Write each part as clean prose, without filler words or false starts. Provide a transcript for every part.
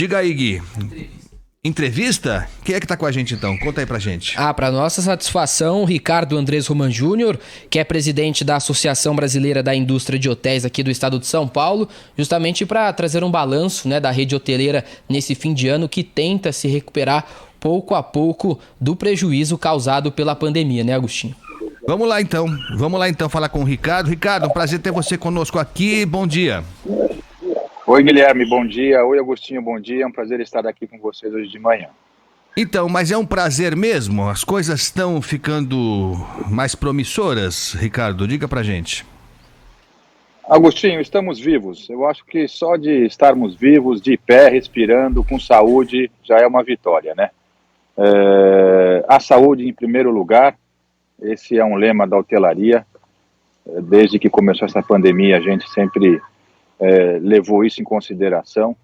Diga aí, Gui. Entrevista? Quem é que tá com a gente então? Conta aí pra gente. Para nossa satisfação, Ricardo Andrés Roman Júnior, que é presidente da Associação Brasileira da Indústria de Hotéis aqui do estado de São Paulo, justamente para trazer um balanço, da rede hoteleira nesse fim de ano que tenta se recuperar pouco a pouco do prejuízo causado pela pandemia, né, Agostinho? Vamos lá então falar com o Ricardo. Ricardo, um prazer ter você conosco aqui, bom dia. Oi, Guilherme, bom dia. Oi, Agostinho, bom dia. É um prazer estar aqui com vocês hoje de manhã. Então, mas é um prazer mesmo? As coisas estão ficando mais promissoras, Ricardo? Diga pra gente. Agostinho, estamos vivos. Eu acho que só de estarmos vivos, de pé, respirando, com saúde, já é uma vitória, né? A saúde em primeiro lugar, esse é um lema da hotelaria. Desde que começou essa pandemia, a gente sempre levou isso em consideração.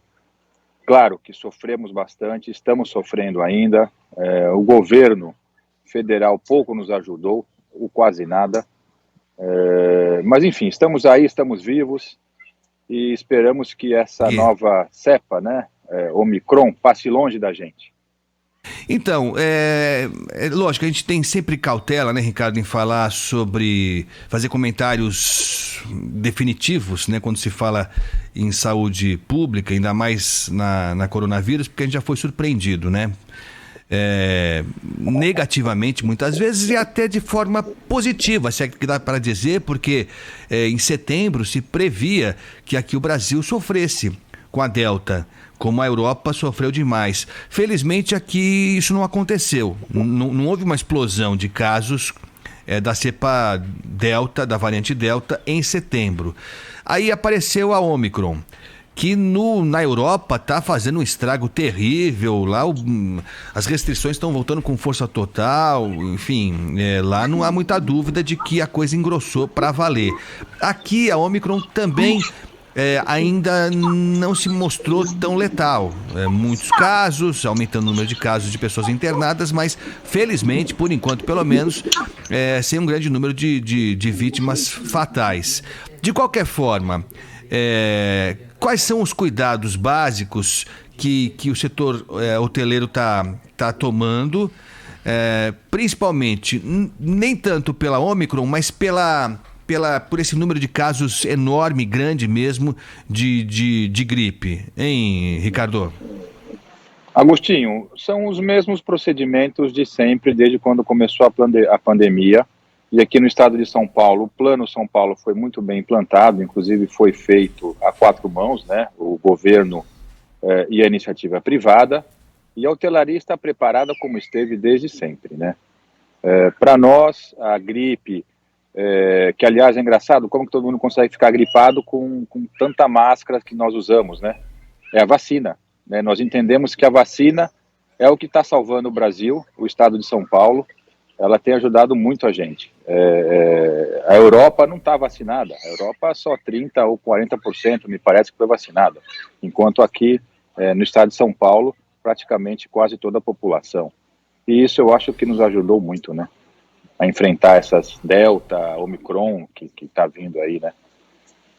Claro que sofremos bastante, estamos sofrendo ainda. O governo federal pouco nos ajudou, ou quase nada. Mas enfim, estamos aí, estamos vivos e esperamos que essa nova cepa, Omicron, passe longe da gente. Então, lógico, a gente tem sempre cautela, né, Ricardo, em falar sobre, fazer comentários definitivos, né, quando se fala em saúde pública, ainda mais na coronavírus, porque a gente já foi surpreendido, né, negativamente muitas vezes e até de forma positiva, se é que dá para dizer, porque em setembro se previa que aqui o Brasil sofresse com a Delta, como a Europa sofreu demais. Felizmente aqui isso não aconteceu, não houve uma explosão de casos da cepa Delta, da variante Delta em setembro. Aí apareceu a Omicron, que na Europa está fazendo um estrago terrível, lá as restrições estão voltando com força total, enfim, lá não há muita dúvida de que a coisa engrossou para valer. Aqui a Omicron também ainda não se mostrou tão letal. Muitos casos, aumentando o número de casos de pessoas internadas, mas felizmente, por enquanto pelo menos, sem um grande número de vítimas fatais. De qualquer forma, quais são os cuidados básicos que o setor hoteleiro está tomando, principalmente, nem tanto pela Omicron, mas por esse número de casos enorme, grande mesmo, de gripe, hein, Ricardo? Agostinho, são os mesmos procedimentos de sempre, desde quando começou a pandemia, e aqui no estado de São Paulo, o Plano São Paulo foi muito bem implantado, inclusive foi feito a quatro mãos, né, o governo e a iniciativa privada, e a hotelaria está preparada como esteve desde sempre, né. Para nós, a gripe, que aliás é engraçado, como que todo mundo consegue ficar gripado com tanta máscara que nós usamos, né? É a vacina, né? Nós entendemos que a vacina é o que está salvando o Brasil, o estado de São Paulo, ela tem ajudado muito a gente. A Europa não está vacinada, a Europa só 30% ou 40% me parece que foi vacinada, enquanto aqui no estado de São Paulo, praticamente quase toda a população. E isso eu acho que nos ajudou muito, né? A enfrentar essas Delta, Omicron que está vindo aí, né?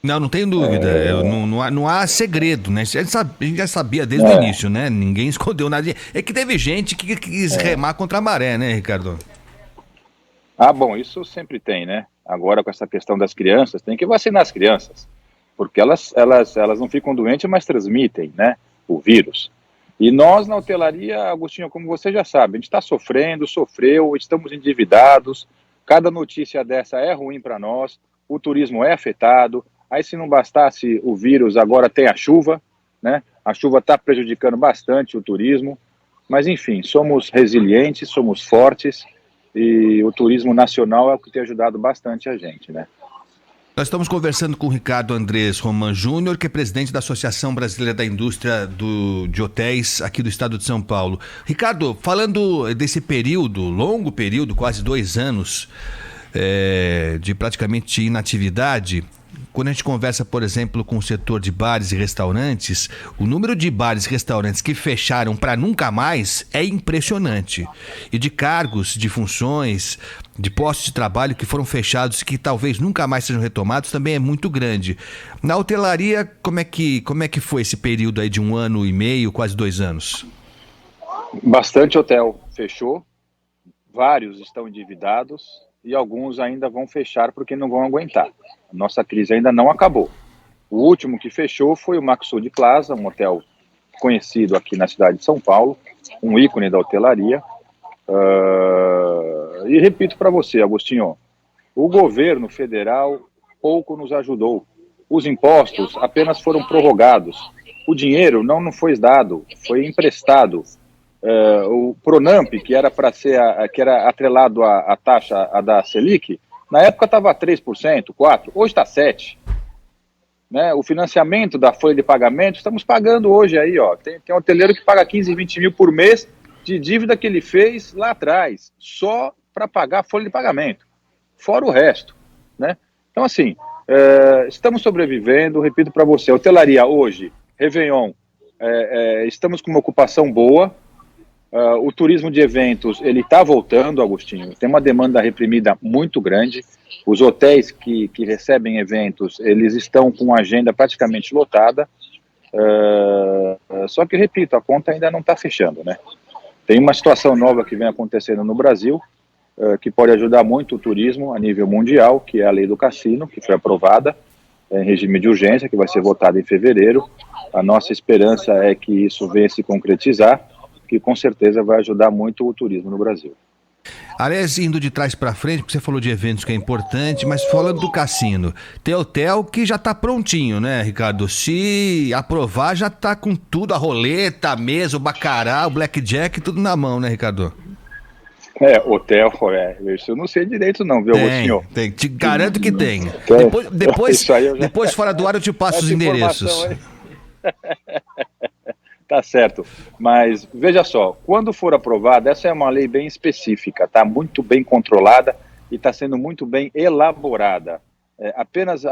Não tenho dúvida, não há segredo, né? A gente já sabia desde o início, né? Ninguém escondeu nada. É que teve gente que quis remar contra a maré, né, Ricardo? Bom, isso sempre tem, né? Agora com essa questão das crianças, tem que vacinar as crianças, porque elas não ficam doentes, mas transmitem, né, o vírus. E nós, na hotelaria, Agostinho, como você já sabe, a gente está sofreu, estamos endividados, cada notícia dessa é ruim para nós, o turismo é afetado, aí se não bastasse o vírus, agora tem a chuva, né? A chuva está prejudicando bastante o turismo, mas enfim, somos resilientes, somos fortes, e o turismo nacional é o que tem ajudado bastante a gente, né? Nós estamos conversando com o Ricardo Andrés Roman Júnior, que é presidente da Associação Brasileira da Indústria de Hotéis aqui do estado de São Paulo. Ricardo, falando desse período, longo período, quase 2 anos, de praticamente inatividade, quando a gente conversa, por exemplo, com o setor de bares e restaurantes, o número de bares e restaurantes que fecharam para nunca mais é impressionante. E de cargos, de funções, de postos de trabalho que foram fechados, que talvez nunca mais sejam retomados, também é muito grande. Na hotelaria, como é que foi esse período aí de 1 ano e meio, quase 2 anos? Bastante hotel fechou, vários estão endividados e alguns ainda vão fechar porque não vão aguentar. A nossa crise ainda não acabou. O último que fechou foi o Maxud Plaza, um hotel conhecido aqui na cidade de São Paulo, um ícone da hotelaria. E repito para você, Agostinho, o governo federal pouco nos ajudou. Os impostos apenas foram prorrogados. O dinheiro não foi dado, foi emprestado. O Pronamp, que era para ser que era atrelado à taxa da Selic, na época estava 3%, 4%, hoje está 7%. Né? O financiamento da folha de pagamento, estamos pagando hoje aí, ó. Tem hoteleiro que paga 15, 20 mil por mês de dívida que ele fez lá atrás, só para pagar a folha de pagamento, fora o resto. Né? Então, assim, estamos sobrevivendo, repito para você, a hotelaria hoje, Réveillon, estamos com uma ocupação boa. O turismo de eventos, ele está voltando, Agostinho, tem uma demanda reprimida muito grande. Os hotéis que recebem eventos, eles estão com a agenda praticamente lotada, só que, repito, a conta ainda não está fechando, né? Tem uma situação nova que vem acontecendo no Brasil, que pode ajudar muito o turismo a nível mundial, que é a lei do cassino, que foi aprovada em regime de urgência, que vai ser votada em fevereiro. A nossa esperança é que isso venha se concretizar, que com certeza vai ajudar muito o turismo no Brasil. Aliás, indo de trás para frente, porque você falou de eventos que é importante, mas falando do cassino, tem hotel que já está prontinho, né, Ricardo? Se aprovar, já está com tudo, a roleta, a mesa, o baccará, o blackjack, tudo na mão, né, Ricardo? Hotel, isso eu não sei direito não, viu, Agostinho? Tem, te garanto que tem. Depois fora do ar eu te passo os endereços. Tá certo, mas veja só, quando for aprovada, essa é uma lei bem específica, está muito bem controlada e está sendo muito bem elaborada. Apenas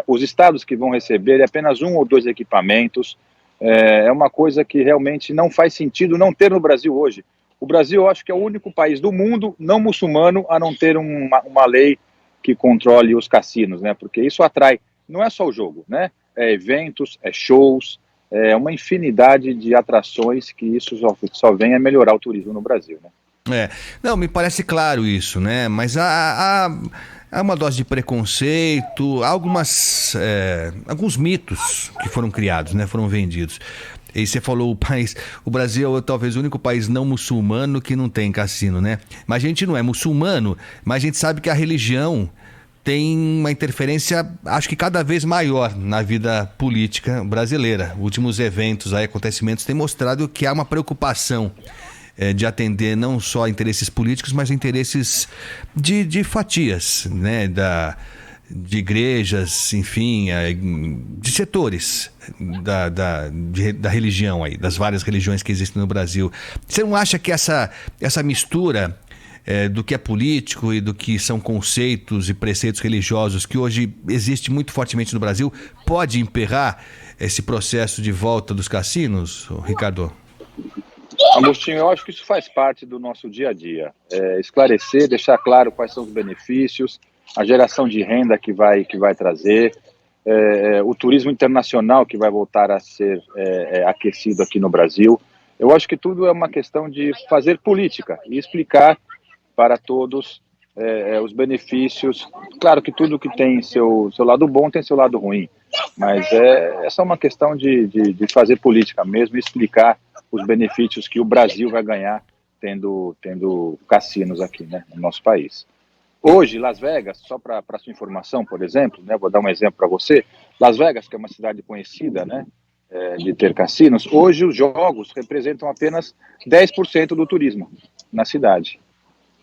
os estados que vão receber apenas 1 ou 2 equipamentos, é uma coisa que realmente não faz sentido não ter no Brasil hoje. O Brasil, eu acho que é o único país do mundo não muçulmano a não ter uma lei que controle os cassinos, né? Porque isso atrai, não é só o jogo, né? É eventos, é shows, é uma infinidade de atrações que isso só vem a melhorar o turismo no Brasil, né? Não, me parece claro isso, né? Mas há uma dose de preconceito, há alguns mitos que foram criados, né? Foram vendidos. E você falou o Brasil é talvez o único país não muçulmano que não tem cassino, né? Mas a gente não é muçulmano, mas a gente sabe que a religião tem uma interferência, acho que cada vez maior na vida política brasileira. Últimos eventos, acontecimentos têm mostrado que há uma preocupação de atender não só interesses políticos, mas interesses de fatias, né, de igrejas, enfim, de setores da religião aí, das várias religiões que existem no Brasil. Você não acha que essa mistura do que é político e do que são conceitos e preceitos religiosos que hoje existe muito fortemente no Brasil pode emperrar esse processo de volta dos cassinos, Ricardo? Agostinho, eu acho que isso faz parte do nosso dia a dia. Esclarecer, deixar claro quais são os benefícios, a geração de renda que vai trazer, o turismo internacional que vai voltar a ser aquecido aqui no Brasil. Eu acho que tudo é uma questão de fazer política e explicar para todos os benefícios. Claro que tudo que tem seu lado bom tem seu lado ruim, mas é só uma questão de fazer política mesmo e explicar os benefícios que o Brasil vai ganhar tendo cassinos aqui, né, no nosso país. Hoje, Las Vegas, só para sua informação, por exemplo, né, vou dar um exemplo para você, Las Vegas, que é uma cidade conhecida, né, de ter cassinos, hoje os jogos representam apenas 10% do turismo na cidade.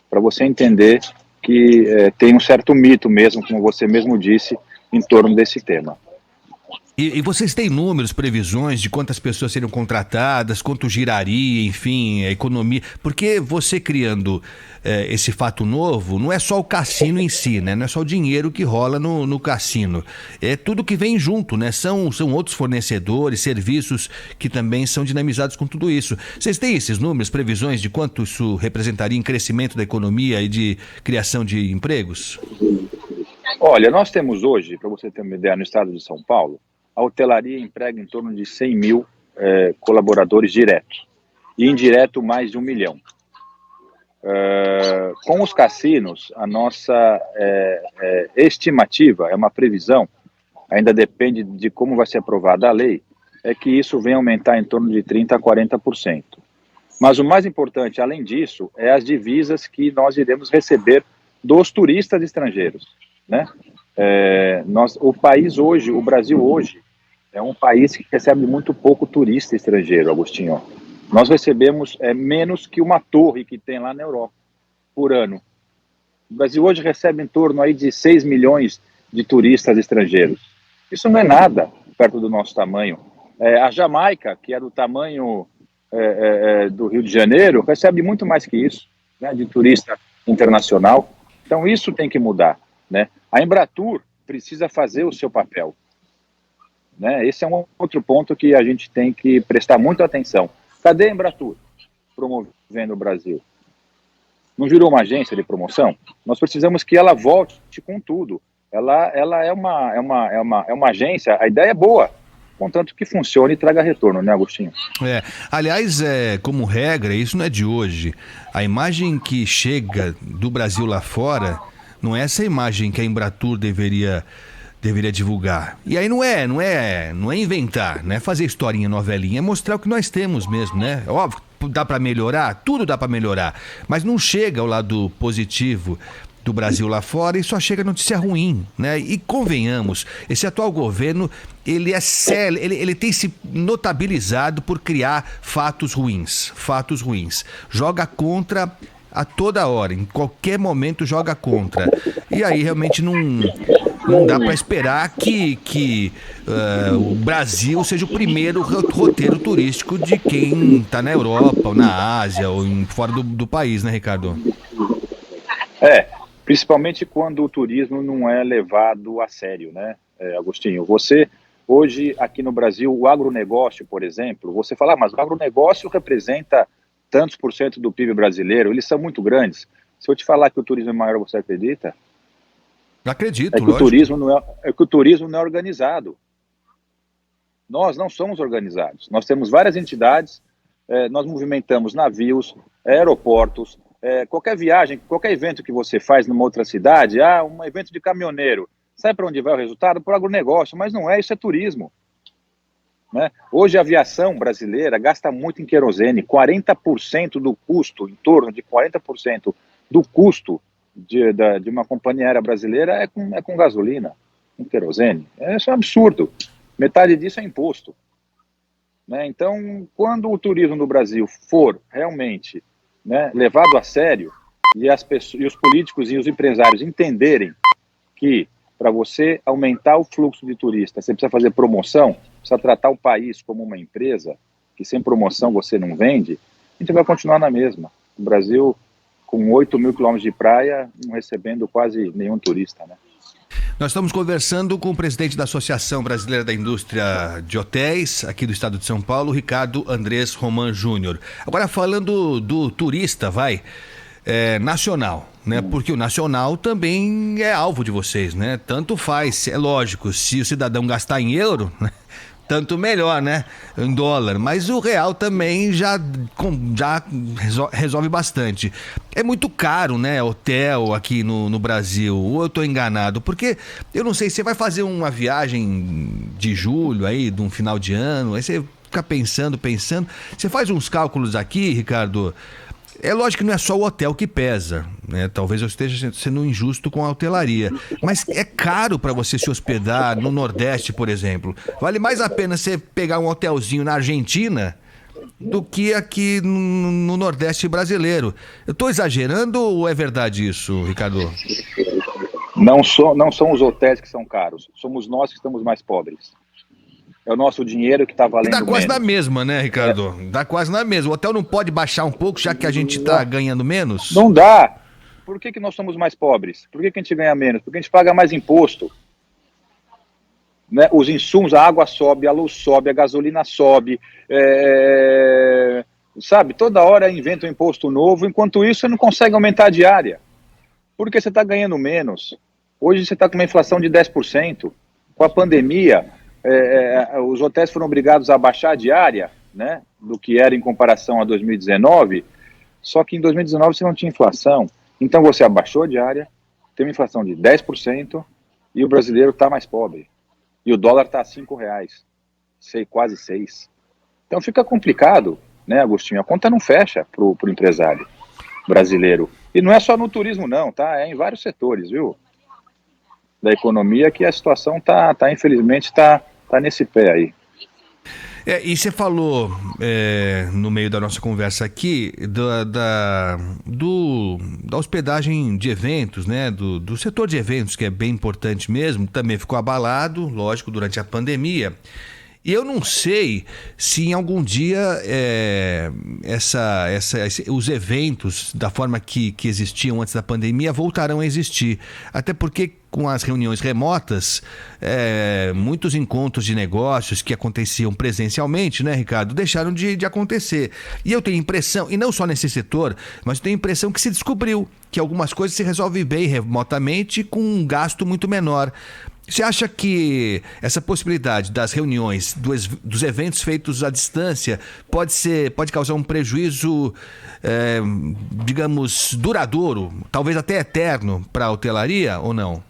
Para você entender que tem um certo mito mesmo, como você mesmo disse, em torno desse tema. E vocês têm números, previsões de quantas pessoas seriam contratadas, quanto giraria, enfim, a economia? Porque você criando esse fato novo, não é só o cassino em si, né? Não é só o dinheiro que rola no cassino. É tudo que vem junto, né? São outros fornecedores, serviços que também são dinamizados com tudo isso. Vocês têm esses números, previsões de quanto isso representaria em crescimento da economia e de criação de empregos? Olha, nós temos hoje, para você ter uma ideia, no estado de São Paulo, a hotelaria emprega em torno de 100 mil colaboradores diretos e indireto mais de 1 milhão. Com os cassinos, a nossa estimativa, é uma previsão, ainda depende de como vai ser aprovada a lei, é que isso venha aumentar em torno de 30% a 40%. Mas o mais importante, além disso, é as divisas que nós iremos receber dos turistas estrangeiros, né? O país hoje, o Brasil hoje, é um país que recebe muito pouco turista estrangeiro, Agostinho. Nós recebemos menos que uma torre que tem lá na Europa por ano. O Brasil hoje recebe em torno aí de 6 milhões de turistas estrangeiros. Isso não é nada perto do nosso tamanho. A Jamaica, que é do tamanho do Rio de Janeiro, recebe muito mais que isso, né, de turista internacional. Então isso tem que mudar, né? A Embratur precisa fazer o seu papel, né? Esse é um outro ponto que a gente tem que prestar muita atenção. Cadê a Embratur promovendo o Brasil? Não virou uma agência de promoção? Nós precisamos que ela volte com tudo. Ela é uma agência, a ideia é boa, contanto que funcione e traga retorno, né, Agostinho? Aliás, como regra, isso não é de hoje. A imagem que chega do Brasil lá fora não é essa imagem que a Embratur deveria divulgar. E aí não é inventar, né? Fazer historinha, novelinha, é mostrar o que nós temos mesmo, né? Óbvio, dá para melhorar, tudo dá para melhorar, mas não chega ao lado positivo do Brasil lá fora e só chega notícia ruim, né? E convenhamos, esse atual governo, ele tem se notabilizado por criar fatos ruins. Joga contra a toda hora, em qualquer momento joga contra. E aí realmente não dá para esperar que o Brasil seja o primeiro roteiro turístico de quem está na Europa, ou na Ásia, ou fora do país, né, Ricardo? Principalmente quando o turismo não é levado a sério, né, Agostinho? Você, hoje, aqui no Brasil, o agronegócio, por exemplo, você fala, mas o agronegócio representa tantos por cento do PIB brasileiro, eles são muito grandes. Se eu te falar que o turismo é maior, você acredita? Acredito, lógico. Que o turismo não é organizado. Nós não somos organizados. Nós temos várias entidades, nós movimentamos navios, aeroportos, qualquer viagem, qualquer evento que você faz numa outra cidade, um evento de caminhoneiro, sabe para onde vai o resultado? Para o agronegócio, mas não é, isso é turismo. Né? Hoje a aviação brasileira gasta muito em querosene, 40% do custo, em torno de 40% do custo de uma companhia aérea brasileira é com gasolina, com querosene. Isso é um absurdo. Metade disso é imposto. Né? Então, quando o turismo no Brasil for realmente, né, levado a sério e os políticos e os empresários entenderem que para você aumentar o fluxo de turistas, você precisa fazer promoção, precisa tratar o país como uma empresa, que sem promoção você não vende, a gente vai continuar na mesma. O Brasil, com 8 mil quilômetros de praia, não recebendo quase nenhum turista, né? Nós estamos conversando com o presidente da Associação Brasileira da Indústria de Hotéis, aqui do estado de São Paulo, Ricardo Andrés Roman Júnior. Agora falando do turista, nacional, né? Porque o nacional também é alvo de vocês, né? Tanto faz, é lógico, se o cidadão gastar em euro, né? Tanto melhor, né? Em dólar. Mas o real também já resolve bastante. É muito caro, né? Hotel aqui no Brasil. Ou eu tô enganado? Porque eu não sei, você vai fazer uma viagem de julho aí, de um final de ano, aí você fica pensando. Você faz uns cálculos aqui, Ricardo. É lógico que não é só o hotel que pesa, né? Talvez eu esteja sendo injusto com a hotelaria, mas é caro para você se hospedar no Nordeste, por exemplo. Vale mais a pena você pegar um hotelzinho na Argentina do que aqui no Nordeste brasileiro. Eu estou exagerando ou é verdade isso, Ricardo? Não são os hotéis que são caros, somos nós que estamos mais pobres. É o nosso dinheiro que está valendo Dá quase menos. na mesma, né, Ricardo? Dá quase na mesma. O hotel não pode baixar um pouco, já que a gente está ganhando menos? Não dá. Por que nós somos mais pobres? Por que a gente ganha menos? Porque a gente paga mais imposto. Né? Os insumos, a água sobe, a luz sobe, a gasolina sobe, sabe? Toda hora inventa um imposto novo, enquanto isso você não consegue aumentar a diária, porque você está ganhando menos. Hoje você está com uma inflação de 10%. Com a pandemia, os hotéis foram obrigados a baixar a diária, né, do que era em comparação a 2019, só que em 2019 você não tinha inflação. Então você abaixou a diária, tem uma inflação de 10% e o brasileiro está mais pobre. E o dólar está a R$5, quase 6. Então fica complicado, né, Agostinho? A conta não fecha para o empresário brasileiro. E não é só no turismo não, tá? É em vários setores, viu? Da economia que a situação infelizmente, tá nesse pé aí. E você falou no meio da nossa conversa aqui da hospedagem de eventos, né? Do setor de eventos, que é bem importante mesmo, também ficou abalado, lógico, durante a pandemia. E eu não sei se em algum dia os eventos, da forma que existiam antes da pandemia, voltarão a existir. Até porque com as reuniões remotas, muitos encontros de negócios que aconteciam presencialmente, né, Ricardo, deixaram de acontecer. E eu tenho impressão, e não só nesse setor, mas eu tenho impressão que se descobriu que algumas coisas se resolvem bem remotamente com um gasto muito menor. Você acha que essa possibilidade das reuniões, dos eventos feitos à distância, pode causar um prejuízo, digamos, duradouro, talvez até eterno para a hotelaria ou não?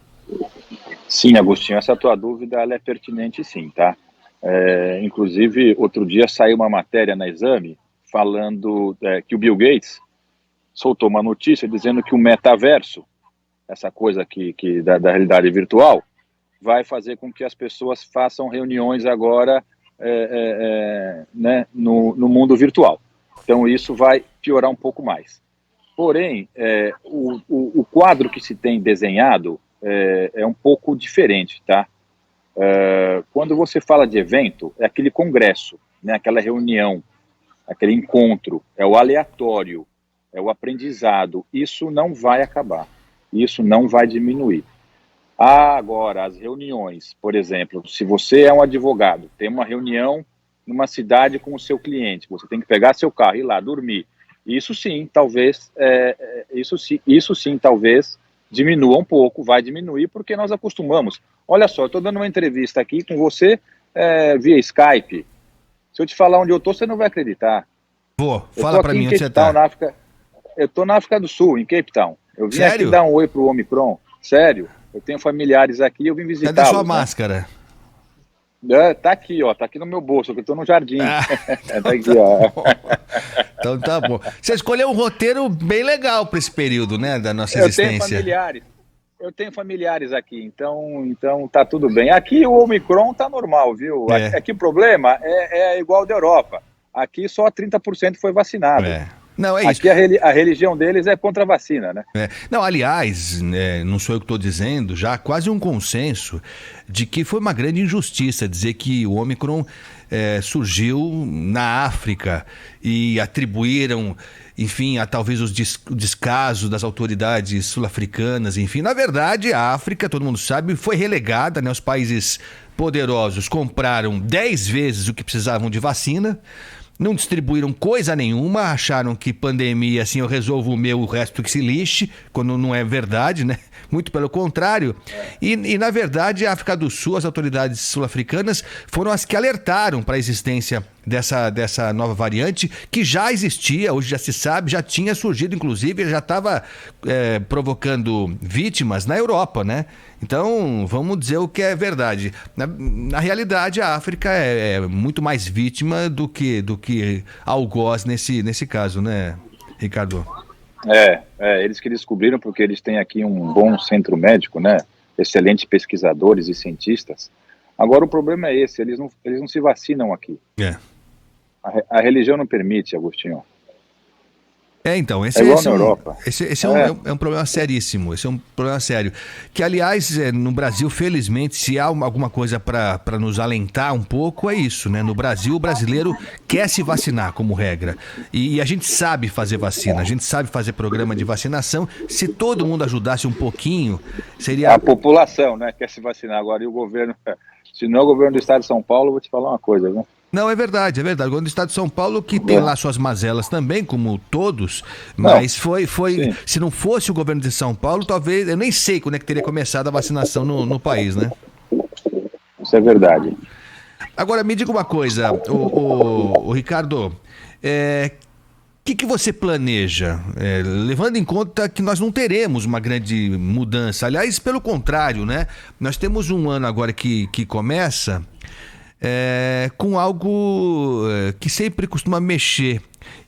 Sim, Agostinho, essa tua dúvida ela é pertinente sim, tá? Inclusive, outro dia saiu uma matéria na Exame falando que o Bill Gates soltou uma notícia dizendo que o metaverso, essa coisa da realidade virtual, vai fazer com que as pessoas façam reuniões agora né, no mundo virtual. Então isso vai piorar um pouco mais. Porém, o quadro que se tem desenhado é um pouco diferente, tá? Quando você fala de evento, é aquele congresso, né, aquela reunião, aquele encontro, é o aleatório, é o aprendizado. Isso não vai acabar, isso não vai diminuir. Agora, as reuniões, por exemplo, se você é um advogado, tem uma reunião numa cidade com o seu cliente, você tem que pegar seu carro e ir lá dormir. Isso sim, talvez diminua um pouco, vai diminuir, porque nós acostumamos. Olha só, eu estou dando uma entrevista aqui com você via Skype. Se eu te falar onde eu estou, você não vai acreditar. Fala para mim onde você está. Eu estou na África do Sul, em Cape Town. Eu vim Sério? aqui dar um oi pro Omicron. Sério? Eu tenho familiares aqui, eu vim visitá-los. Cadê sua máscara? Tá aqui, ó. Tá aqui no meu bolso, que eu tô no jardim. Tá aqui, ó. Então tá bom. Você escolheu um roteiro bem legal para esse período, né, da nossa existência. Eu tenho familiares aqui, então tá tudo bem. Aqui o Omicron tá normal, viu? Aqui o problema é igual ao da Europa. Aqui só 30% foi vacinado. Não, é isso. Aqui a religião deles é contra a vacina, né? Não, aliás, não sou eu que estou dizendo, já há quase um consenso de que foi uma grande injustiça dizer que o Ômicron surgiu na África e atribuíram, enfim, a talvez o descaso das autoridades sul-africanas, enfim. Na verdade, a África, todo mundo sabe, foi relegada, né? Os países poderosos compraram 10 vezes o que precisavam de vacina, não distribuíram coisa nenhuma, acharam que pandemia, assim, eu resolvo o meu, o resto que se lixe, quando não é verdade, né? Muito pelo contrário. E na verdade, a África do Sul, as autoridades sul-africanas, foram as que alertaram para a existência dessa nova variante, que já existia, hoje já se sabe, já tinha surgido, inclusive, já estava provocando vítimas na Europa, né? Então, vamos dizer o que é verdade. Na realidade, a África é muito mais vítima do que algoz nesse caso, né, Ricardo? Eles que descobriram, porque eles têm aqui um bom centro médico, né? Excelentes pesquisadores e cientistas. Agora o problema é esse, eles não se vacinam aqui. A religião não permite, Agostinho. Então, É igual na Europa. esse é um problema seríssimo, esse é um problema sério. Que, aliás, no Brasil, felizmente, se há alguma coisa para nos alentar um pouco, é isso, né? No Brasil, o brasileiro quer se vacinar, como regra. E a gente sabe fazer vacina, a gente sabe fazer programa de vacinação. Se todo mundo ajudasse um pouquinho, seria... A população, né, quer se vacinar agora, e o governo... Se não é o governo do estado de São Paulo, eu vou te falar uma coisa, né? Não, é verdade, é verdade. O governo do estado de São Paulo, que tem lá suas mazelas também, como todos, mas foi se não fosse o governo de São Paulo, talvez, eu nem sei quando é que teria começado a vacinação no país, né? Isso é verdade. Agora, me diga uma coisa, o Ricardo, que você planeja, levando em conta que nós não teremos uma grande mudança, aliás, pelo contrário, né? Nós temos um ano agora que começa... com algo que sempre costuma mexer,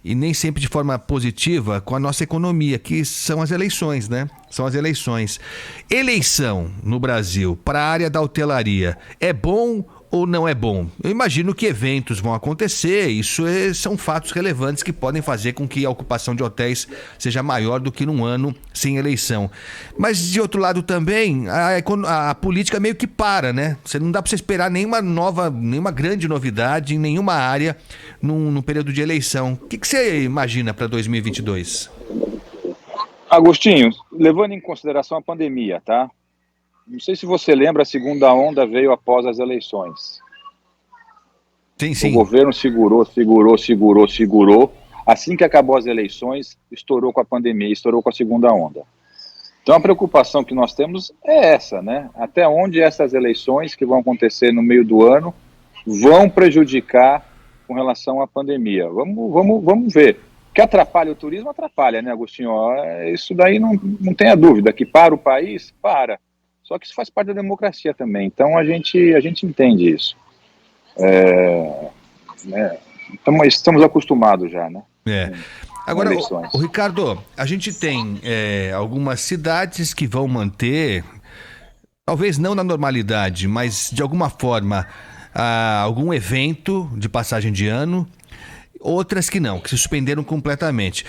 e nem sempre de forma positiva, com a nossa economia, que são as eleições, né? São as eleições. Eleição no Brasil para a área da hotelaria é bom ou não é bom? Eu imagino que eventos vão acontecer, são fatos relevantes que podem fazer com que a ocupação de hotéis seja maior do que num ano sem eleição. Mas, de outro lado também, a política meio que para, né? Não dá para você esperar nenhuma grande novidade em nenhuma área num período de eleição. O que você imagina para 2022? Agostinho, levando em consideração a pandemia, tá? Não sei se você lembra, a segunda onda veio após as eleições. Sim. O governo segurou. Assim que acabou as eleições, estourou com a pandemia, estourou com a segunda onda. Então a preocupação que nós temos é essa, né? Até onde essas eleições que vão acontecer no meio do ano vão prejudicar com relação à pandemia. Vamos ver. Que atrapalha o turismo, atrapalha, né, Agostinho? Isso daí não tenha dúvida, que para o país, para. Só que isso faz parte da democracia também. Então a gente entende isso. Estamos acostumados já, né? Agora, o Ricardo, a gente tem algumas cidades que vão manter, talvez não na normalidade, mas de alguma forma, algum evento de passagem de ano. Outras que não, que se suspenderam completamente.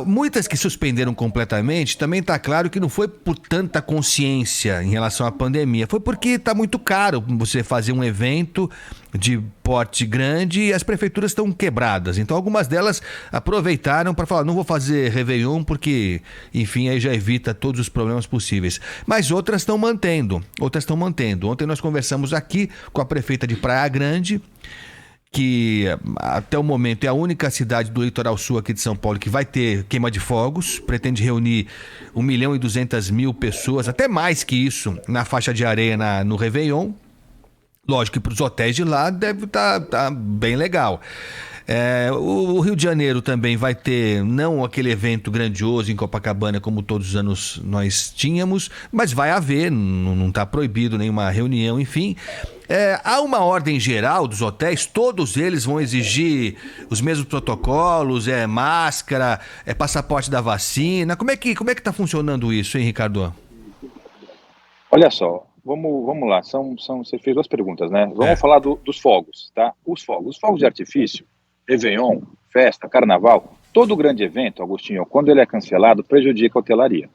Muitas que suspenderam completamente, também está claro que não foi por tanta consciência em relação à pandemia. Foi porque está muito caro você fazer um evento de porte grande e as prefeituras estão quebradas. Então algumas delas aproveitaram para falar, não vou fazer Réveillon porque, enfim, aí já evita todos os problemas possíveis. Mas outras estão mantendo. Ontem nós conversamos aqui com a prefeita de Praia Grande, que até o momento é a única cidade do litoral sul aqui de São Paulo que vai ter queima de fogos, pretende reunir 1.200.000 pessoas, até mais que isso, na faixa de areia no Réveillon. Lógico que para os hotéis de lá deve tá bem legal. O Rio de Janeiro também vai ter, não aquele evento grandioso em Copacabana como todos os anos nós tínhamos, mas vai haver, não está proibido nenhuma reunião, enfim. Há uma ordem geral dos hotéis, todos eles vão exigir os mesmos protocolos, máscara, passaporte da vacina. Como é que está funcionando isso, hein, Ricardo? Olha só, vamos lá, você fez duas perguntas, né? Vamos falar dos fogos, tá? Os fogos de artifício, Réveillon, festa, carnaval, todo grande evento, Agostinho, quando ele é cancelado, prejudica a hotelaria,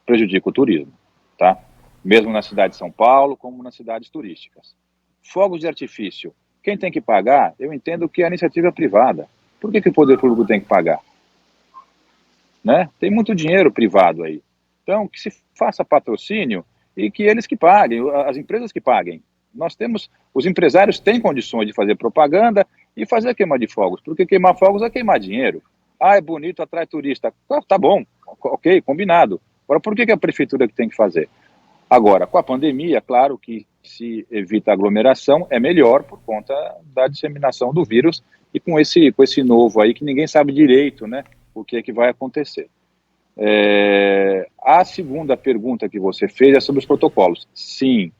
prejudica o turismo, tá? Mesmo na cidade de São Paulo, como nas cidades turísticas. Fogos de artifício, quem tem que pagar, eu entendo que é a iniciativa privada. Por que o poder público tem que pagar? Né? Tem muito dinheiro privado aí. Então, que se faça patrocínio e que eles que paguem, as empresas que paguem. Os empresários têm condições de fazer propaganda e fazer queima de fogos, porque queimar fogos é queimar dinheiro. É bonito, atrai turista. Tá bom, ok, combinado. Agora, por que a prefeitura que tem que fazer? Agora, com a pandemia, claro que se evita aglomeração, é melhor por conta da disseminação do vírus e com esse novo aí que ninguém sabe direito, né, o que é que vai acontecer. A segunda pergunta que você fez é sobre os protocolos. Sim,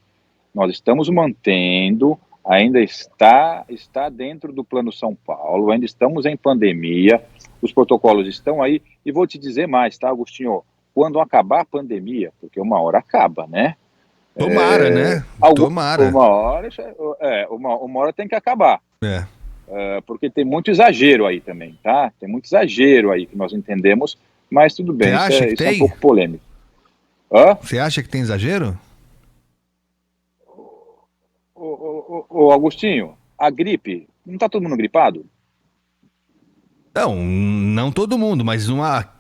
nós estamos mantendo, ainda está dentro do Plano São Paulo, ainda estamos em pandemia, os protocolos estão aí, e vou te dizer mais, tá, Agostinho? Quando acabar a pandemia, porque uma hora acaba, né? Tomara, né? Tomara. Uma hora tem que acabar. porque tem muito exagero aí também, tá? Tem muito exagero aí que nós entendemos, mas tudo bem, isso é um pouco polêmico. Você acha que tem exagero? Ô, Augustinho, a gripe, não está todo mundo gripado? Não todo mundo, mas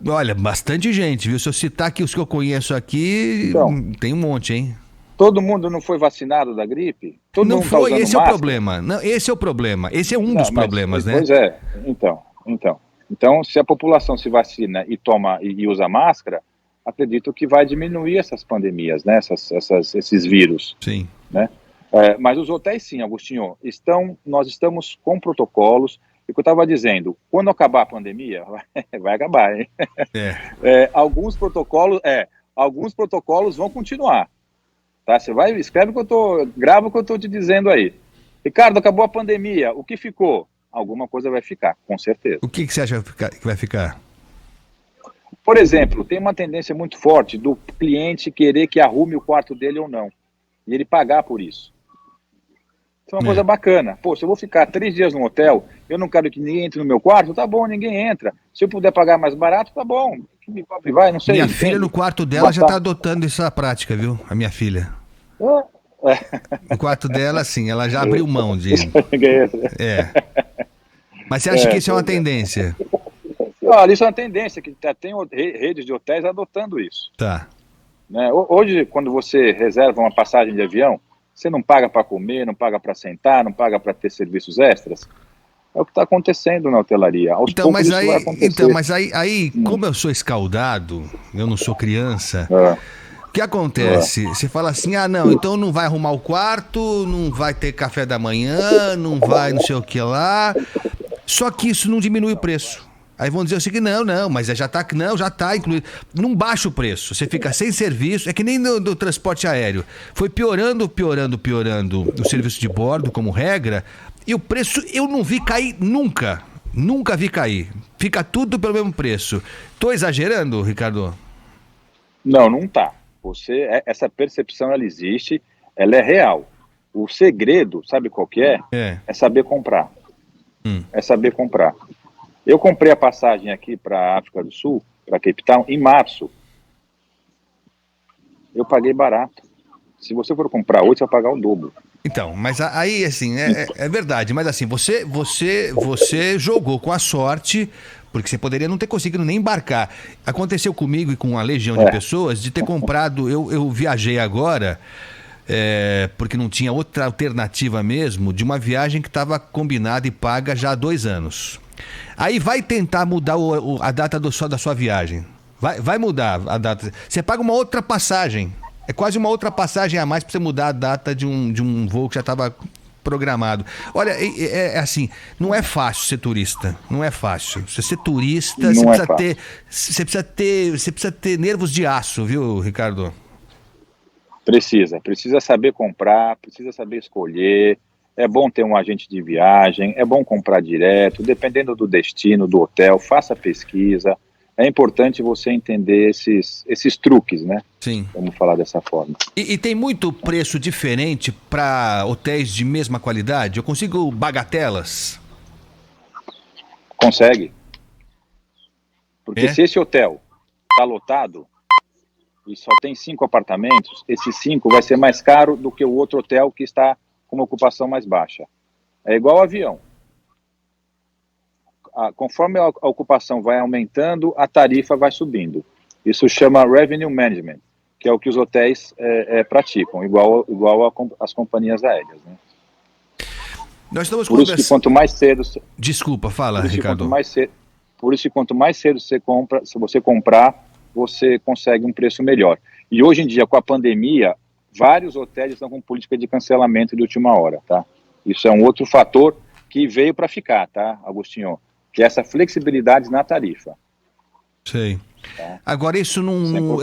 olha, bastante gente, viu? Se eu citar aqui os que eu conheço aqui, então, tem um monte, hein? Todo mundo não foi vacinado da gripe? Todo mundo foi, tá esse máscara? É o problema. Não, esse é o problema. Esse é um dos problemas, né? Pois é. Então, se a população se vacina e toma e usa máscara, acredito que vai diminuir essas pandemias, né? Esses vírus. Sim. Né? Mas os hotéis, sim, Agostinho, nós estamos com protocolos. E o que eu estava dizendo, quando acabar a pandemia, vai acabar, hein? Alguns protocolos vão continuar. Tá? Você vai, grava o que eu estou te dizendo aí. Ricardo, acabou a pandemia, o que ficou? Alguma coisa vai ficar, com certeza. O que você acha que vai ficar? Por exemplo, tem uma tendência muito forte do cliente querer que arrume o quarto dele ou não. E ele pagar por isso. Isso é uma coisa bacana. Pô, se eu vou ficar 3 dias no hotel, eu não quero que ninguém entre no meu quarto, tá bom, ninguém entra. Se eu puder pagar mais barato, tá bom. Me cobre, vai, não sei. Minha filha no quarto dela já tá adotando essa prática, viu? A minha filha. No quarto dela, assim, ela já abriu mão de... Mas você acha que isso é uma tendência? Olha, isso é uma tendência, que tem redes de hotéis adotando isso. Tá. Né? Hoje, quando você reserva uma passagem de avião, você não paga para comer, não paga para sentar, não paga para ter serviços extras. É o que está acontecendo na hotelaria. Aos poucos isso vai acontecer. Mas aí como eu sou escaldado, eu não sou criança, o que acontece? Você fala assim, não, então não vai arrumar o quarto, não vai ter café da manhã, não vai não sei o que lá. Só que isso não diminui o preço. Aí vão dizer assim que não, mas já tá incluído. Não baixa o preço, você fica sem serviço, é que nem do transporte aéreo. Foi piorando o serviço de bordo como regra, e o preço eu não vi cair nunca vi cair. Fica tudo pelo mesmo preço. Tô exagerando, Ricardo? Não tá. Essa percepção, ela existe, ela é real. O segredo, sabe qual que é? É saber comprar. É saber comprar. Eu comprei a passagem aqui para a África do Sul, para Cape Town, em março. Eu paguei barato. Se você for comprar hoje, você vai pagar o dobro. Então, mas aí, assim, é verdade. Mas assim, você jogou com a sorte, porque você poderia não ter conseguido nem embarcar. Aconteceu comigo e com uma legião de pessoas de ter comprado... Eu viajei agora... porque não tinha outra alternativa mesmo, de uma viagem que estava combinada e paga já há 2 anos. Aí vai tentar mudar a data da sua viagem. Vai mudar a data. Você paga uma outra passagem. É quase uma outra passagem a mais para você mudar a data de um voo que já estava programado. Olha, assim, não é fácil ser turista. Não é fácil. Você ser turista, você precisa ter nervos de aço, viu, Ricardo? Precisa saber comprar, precisa saber escolher, é bom ter um agente de viagem, é bom comprar direto, dependendo do destino, do hotel, faça pesquisa, é importante você entender esses truques, né? Sim. Vamos falar dessa forma. E tem muito preço diferente para hotéis de mesma qualidade? Eu consigo bagatelas? Consegue. Porque se esse hotel está lotado, e só tem 5 apartamentos, esses 5 vai ser mais caro do que o outro hotel que está com uma ocupação mais baixa. É igual ao avião. Conforme a ocupação vai aumentando, a tarifa vai subindo. Isso chama Revenue Management, que é o que os hotéis praticam, igual às companhias aéreas. Né? Nós estamos Por isso que quanto mais cedo... Desculpa, fala, Ricardo. Por isso que quanto mais cedo você comprar, você consegue um preço melhor. E hoje em dia, com a pandemia, vários hotéis estão com política de cancelamento de última hora, tá? Isso é um outro fator que veio para ficar, tá, Agostinho? Que é essa flexibilidade na tarifa. Sei. Tá? Agora, isso não...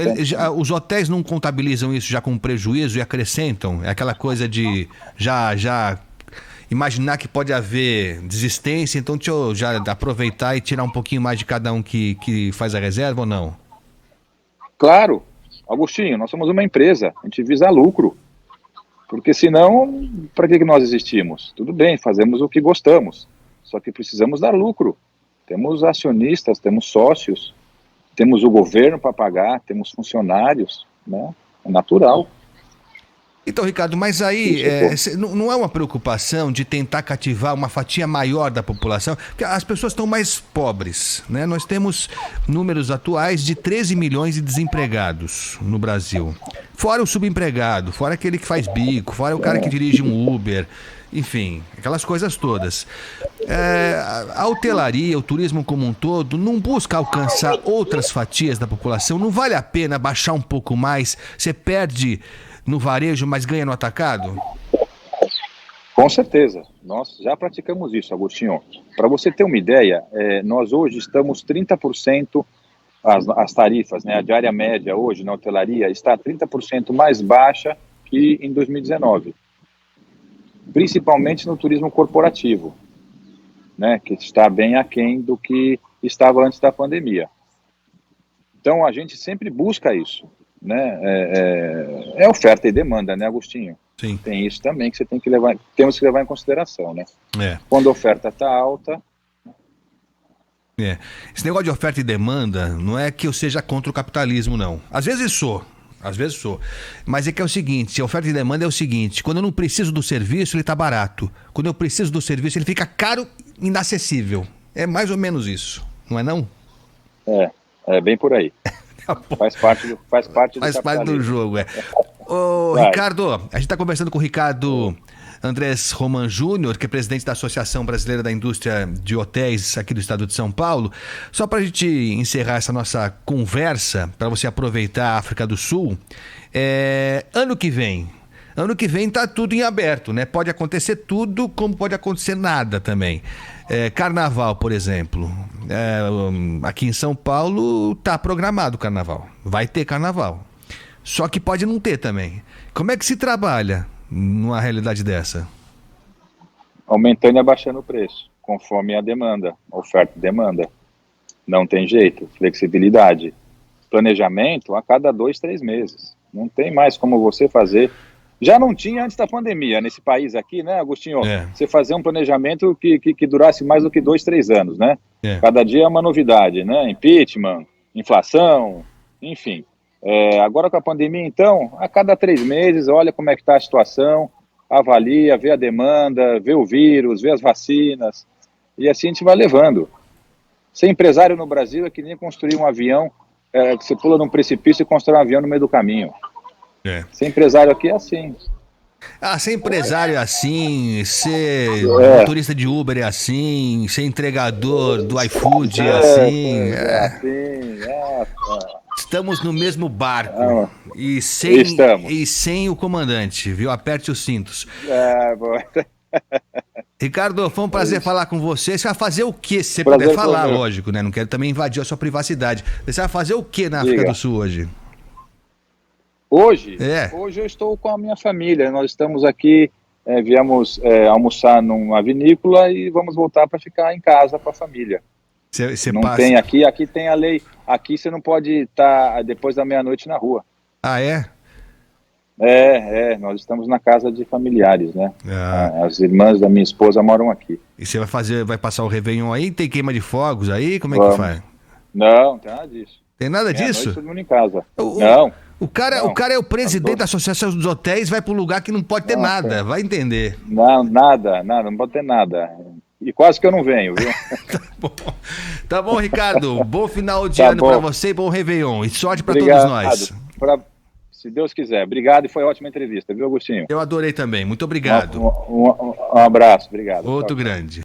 os hotéis não contabilizam isso já com prejuízo e acrescentam? É aquela coisa de já imaginar que pode haver desistência, então deixa eu já aproveitar e tirar um pouquinho mais de cada um que faz a reserva ou não? Claro, Agostinho, nós somos uma empresa, a gente visa lucro, porque senão, para que nós existimos? Tudo bem, fazemos o que gostamos, só que precisamos dar lucro. Temos acionistas, temos sócios, temos o governo para pagar, temos funcionários, né? É natural. Então, Ricardo, mas aí não é uma preocupação de tentar cativar uma fatia maior da população? Porque as pessoas estão mais pobres, né? Nós temos números atuais de 13 milhões de desempregados no Brasil. Fora o subempregado, fora aquele que faz bico, fora o cara que dirige um Uber, enfim, aquelas coisas todas. A hotelaria, o turismo como um todo, não busca alcançar outras fatias da população? Não vale a pena baixar um pouco mais? Você perde no varejo, mas ganha no atacado? Com certeza, nós já praticamos isso, Agostinho. Para você ter uma ideia, nós hoje estamos 30%, as tarifas, né, a diária média hoje na hotelaria está 30% mais baixa que em 2019, principalmente no turismo corporativo, né, que está bem aquém do que estava antes da pandemia. Então a gente sempre busca isso, né? É oferta e demanda, né, Agostinho? Sim. Tem isso também que você temos que levar em consideração, né? Quando a oferta está alta. Esse negócio de oferta e demanda não é que eu seja contra o capitalismo, não. Às vezes sou, mas é que é o seguinte, a oferta e demanda é o seguinte: quando eu não preciso do serviço, ele está barato. Quando eu preciso do serviço, ele fica caro e inacessível. É mais ou menos isso, não é não? É bem por aí. Faz parte do jogo, Ricardo, a gente está conversando com o Ricardo Andrés Roman Júnior, que é presidente da Associação Brasileira da Indústria de Hotéis aqui do estado de São Paulo. Só para a gente encerrar essa nossa conversa, para você aproveitar a África do Sul, ano que vem está tudo em aberto, né? Pode acontecer tudo, como pode acontecer nada também. Carnaval, por exemplo. Aqui em São Paulo está programado o carnaval. Vai ter carnaval. Só que pode não ter também. Como é que se trabalha numa realidade dessa? Aumentando e abaixando o preço, conforme a demanda, oferta e demanda. Não tem jeito. Flexibilidade. Planejamento a cada 2, 3 meses. Não tem mais como você fazer. Já não tinha antes da pandemia nesse país aqui, né, Agostinho? Você fazer um planejamento que durasse mais do que 2, 3 anos, né? Cada dia é uma novidade, né? Impeachment, inflação, enfim. Agora com a pandemia, então, a cada 3 meses, olha como é que está a situação, avalia, vê a demanda, vê o vírus, vê as vacinas, e assim a gente vai levando. Ser empresário no Brasil é que nem construir um avião, que você pula num precipício e constrói um avião no meio do caminho. Ser empresário aqui é assim. Ser empresário é assim, ser motorista de Uber é assim, ser entregador do iFood é assim. Estamos no mesmo barco e sem o comandante, viu? Aperte os cintos. Ricardo, foi um prazer falar com você. Você vai fazer o quê? Se você puder falar, lógico, né? Não quero também invadir a sua privacidade. Você vai fazer o quê na África do Sul hoje? Hoje eu estou com a minha família. Nós estamos aqui, viemos almoçar numa vinícola e vamos voltar para ficar em casa com a família. Tem aqui tem a lei. Aqui você não pode estar depois da meia-noite na rua. Nós estamos na casa de familiares, né? As irmãs da minha esposa moram aqui. E você vai passar o Réveillon aí? Tem queima de fogos aí? Como é que faz? Não tem nada disso. Tem nada disso? Todo mundo em casa. Não. O cara é o presidente da Associação dos Hotéis, vai para um lugar que não pode ter nada, vai entender. Não, nada, não pode ter nada. E quase que eu não venho, viu? Tá bom, Ricardo. Bom final de ano para você e bom Réveillon. E sorte para todos nós. Se Deus quiser. Obrigado e foi ótima entrevista, viu, Agostinho? Eu adorei também. Muito obrigado. Um abraço, obrigado. Outro grande.